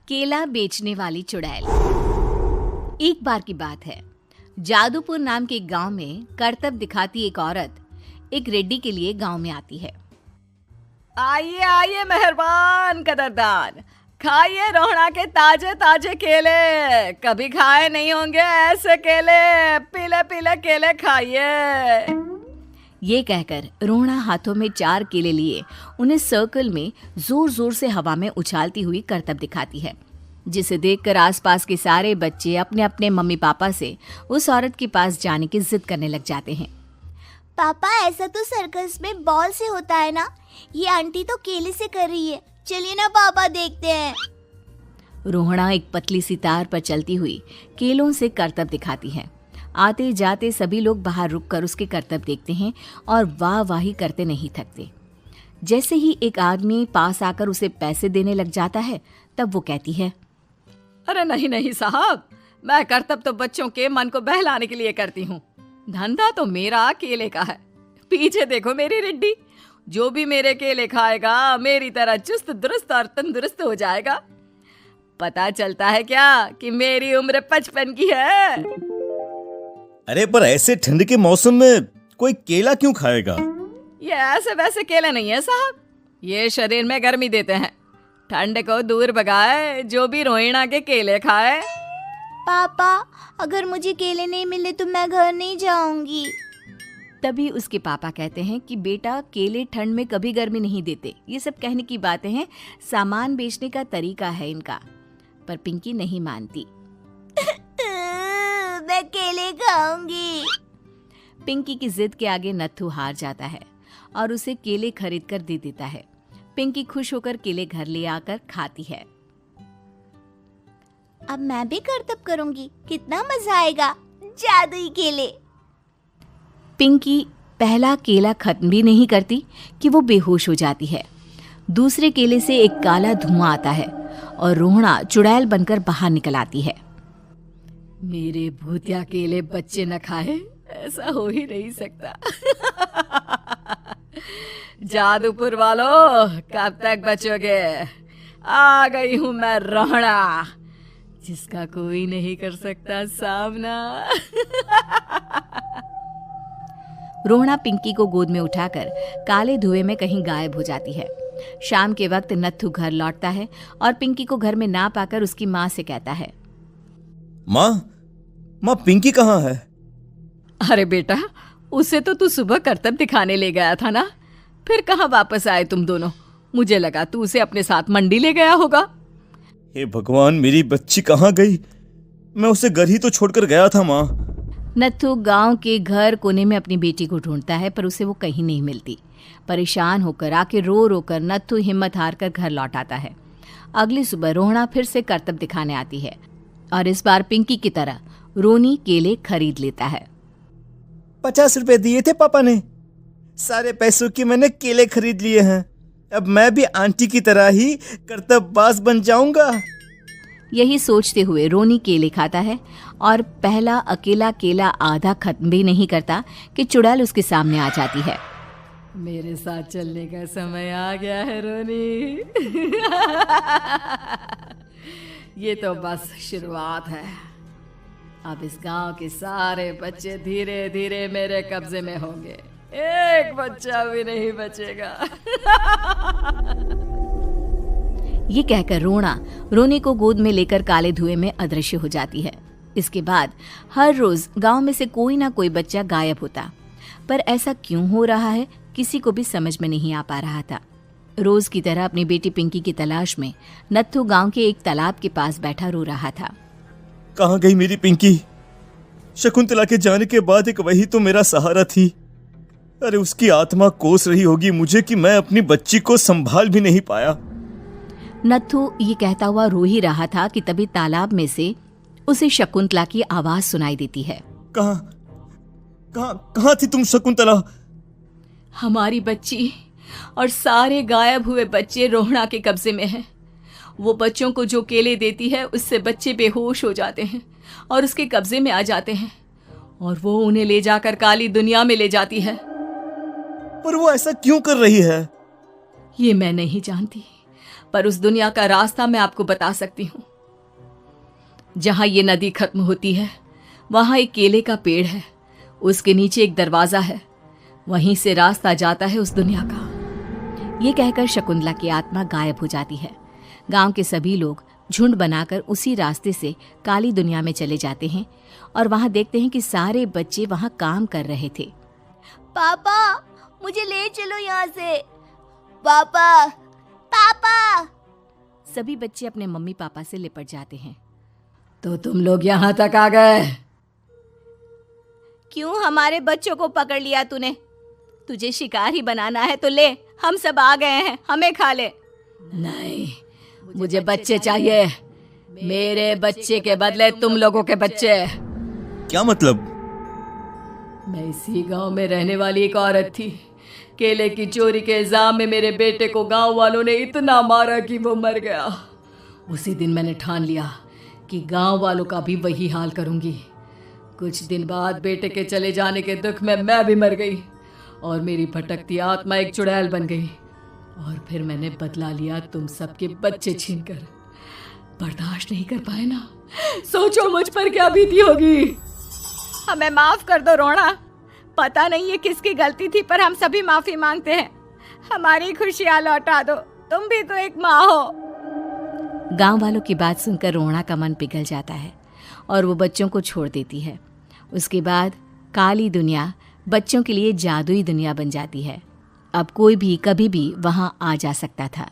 केला बेचने वाली चुड़ैल। एक बार की बात है, जादूपुर नाम के एक गांव में करतब दिखाती एक औरत एक रेड्डी के लिए गांव में आती है। आइए आइए मेहरबान कदरदान, खाइए रोहड़ा के ताजे ताजे केले। कभी खाए नहीं होंगे ऐसे केले, पीले पीले केले खाइए। ये कहकर रोहड़ा हाथों में 4 केले लिए उन्हें सर्कल में जोर जोर से हवा में उछालती हुई करतब दिखाती है, जिसे देखकर आसपास के सारे बच्चे अपने अपने मम्मी पापा से उस औरत के पास जाने की जिद करने लग जाते हैं। पापा, ऐसा तो सर्कस में बॉल से होता है ना, ये आंटी तो केले से कर रही है। चलिए ना पापा, देखते हैं। रोहड़ा एक पतली सी तार पर चलती हुई केलों से करतब दिखाती है। आते जाते सभी लोग बाहर रुककर उसके करतब देखते हैं और वाह वाही करते नहीं थकते। जैसे ही एक आदमी पास आकर उसे पैसे देने लग जाता है, तब वो कहती है, अरे नहीं नहीं साहब, मैं करतब तो बच्चों के मन को बहलाने के लिए करती हूँ। धंधा तो मेरा केले का है। पीछे देखो मेरी रिड्डी, जो भी मेरे केले खाएगा मेरी तरह चुस्त दुरुस्त और तंदुरुस्त हो जाएगा। पता चलता है क्या कि मेरी उम्र 55 की है। अरे पर ऐसे ठंड के मौसम में कोई केला क्यों खाएगा? ये ऐसे वैसे केले नहीं है साहब, ये शरीर में गर्मी देते हैं। ठंड को दूर भगाए जो भी रोहिणा के केले खाए। पापा, अगर मुझे केले नहीं मिले तो मैं घर नहीं जाऊंगी। तभी उसके पापा कहते हैं कि बेटा, केले ठंड में कभी गर्मी नहीं देते। ये सब कहने की बातें हैं, सामान बेचने का तरीका है इनका। पर पिंकी नहीं मानती। मैं केले खाऊंगी। पिंकी की जिद के आगे नत्थू हार जाता है और उसे केले खरीद कर दे देता है। पिंकी खुश होकर केले घर ले आकर खाती है। अब मैं भी करतब करूंगी, कितना मजा आएगा। जादुई केले। पिंकी पहला केला खत्म भी नहीं करती कि वो बेहोश हो जाती है। दूसरे केले से एक काला धुआं आता है और रोहड़ा चुड़ैल बनकर बाहर निकल आती है। मेरे भूतिया केले बच्चे न खाए, ऐसा हो ही नहीं सकता। जादूपुर वालों, कब तक बचोगे? आ गई हूं मैं रोहड़ा, जिसका कोई नहीं कर सकता सामना। रोहड़ा पिंकी को गोद में उठाकर काले धुएं में कहीं गायब हो जाती है। शाम के वक्त नत्थू घर लौटता है और पिंकी को घर में ना पाकर उसकी माँ से कहता है, माँ पिंकी कहाँ है? अरे बेटा, उसे तो तू सुबह करतब दिखाने ले गया था ना, फिर कहाँ वापस आए तुम दोनों? मुझे लगा तू उसे अपने साथ मंडी ले गया होगा। हे भगवान, मेरी बच्ची कहाँ गई? मैं उसे घर ही तो छोड़कर गया था माँ। नत्थू गांव के घर कोने में अपनी बेटी को ढूंढता है, पर उसे वो कहीं नहीं मिलती। परेशान होकर आके रो रो कर नत्थू हिम्मत हार कर घर लौट आता है। अगली सुबह रोहड़ा फिर से करतब दिखाने आती है और इस बार पिंकी की तरह रोनी केले खरीद लेता है। 50 रुपए दिए थे पापा ने, सारे पैसों की मैंने केले खरीद लिए हैं। अब मैं भी आंटी की तरह ही करतबबाज बन जाऊंगा। यही सोचते हुए रोनी केले खाता है और पहला अकेला केला आधा खत्म भी नहीं करता कि चुड़ैल उसके सामने आ जाती है। मेरे साथ चलने का समय आ गया है रोनी। ये तो बस शुरुआत है। अब इस गांव के सारे बच्चे धीरे धीरे मेरे कब्जे में होंगे, एक बच्चा भी नहीं बचेगा। ये कहकर रोना रोनी को गोद में लेकर काले धुएं में अदृश्य हो जाती है। इसके बाद हर रोज गांव में से कोई ना कोई बच्चा गायब होता, पर ऐसा क्यों हो रहा है किसी को भी समझ में नहीं आ पा रहा था। रोज की तरह अपनी बेटी पिंकी की तलाश में नत्थू गांव के एक तालाब के पास बैठा रो रहा था। कहाँ गई मेरी पिंकी? शकुंतला के जाने के बाद एक वही तो मेरा सहारा थी। अरे उसकी आत्मा कोस रही होगी मुझे कि मैं अपनी बच्ची को संभाल भी नहीं पाया। नत्थू ये कहता हुआ रो ही रहा था कि तभी तालाब में से उसे शकुंतला की आवाज सुनाई देती है। कहाँ थी तुम शकुंतला? हमारी बच्ची और सारे गायब हुए बच्चे रोहड़ा के कब्जे में हैं। वो बच्चों को जो केले देती है उससे बच्चे बेहोश हो जाते हैं और उसके कब्जे में आ जाते हैं और वो उन्हें ले जाकर काली दुनिया में ले जाती है। पर वो ऐसा क्यों कर रही है? ये मैं नहीं जानती, पर उस दुनिया का रास्ता मैं आपको बता सकती हूँ। जहां ये नदी खत्म होती है वहां एक केले का पेड़ है, उसके नीचे एक दरवाजा है, वहीं से रास्ता जाता है उस दुनिया का। ये कहकर शकुंतला की आत्मा गायब हो जाती है। गांव के सभी लोग झुंड बनाकर उसी रास्ते से काली दुनिया में चले जाते हैं और वहां देखते हैं कि सारे बच्चे वहां काम कर रहे थे। पापा मुझे ले चलो यहाँ से। पापा पापा। सभी बच्चे अपने मम्मी पापा से लिपट जाते हैं। तो तुम लोग यहाँ तक आ गए? क्यों हमारे बच्चों को पकड़ लिया तूने? तुझे शिकार ही बनाना है तो ले, हम सब आ गए हैं, हमें खा ले। नहीं, मुझे बच्चे चाहिए। मेरे बच्चे के बदले तुम लोगों के बच्चे। क्या मतलब? मैं इसी गांव में रहने वाली एक औरत थी। केले की चोरी के इल्जाम में मेरे बेटे को गांव वालों ने इतना मारा कि वो मर गया। उसी दिन मैंने ठान लिया कि गांव वालों का भी वही हाल करूंगी। कुछ दिन बाद बेटे के चले जाने के दुख में मैं भी मर गई और मेरी भटकती आत्मा एक चुड़ैल बन गई। और फिर मैंने बदला लिया तुम सबके बच्चे छीनकर। बर्दाश्त नहीं कर पाए ना? सोचो मुझ पर क्या बीती होगी। हमें माफ कर दो रोना। पता नहीं ये किसकी गलती थी, पर हम सभी माफी मांगते हैं। हमारी खुशियां लौटा दो, तुम भी तो एक माँ हो। गांव वालों की बात सुनकर रोना का मन पिघल जाता है और वो बच्चों को छोड़ देती है। उसके बाद काली दुनिया बच्चों के लिए जादुई दुनिया बन जाती है। अब कोई भी कभी भी वहां आ जा सकता था।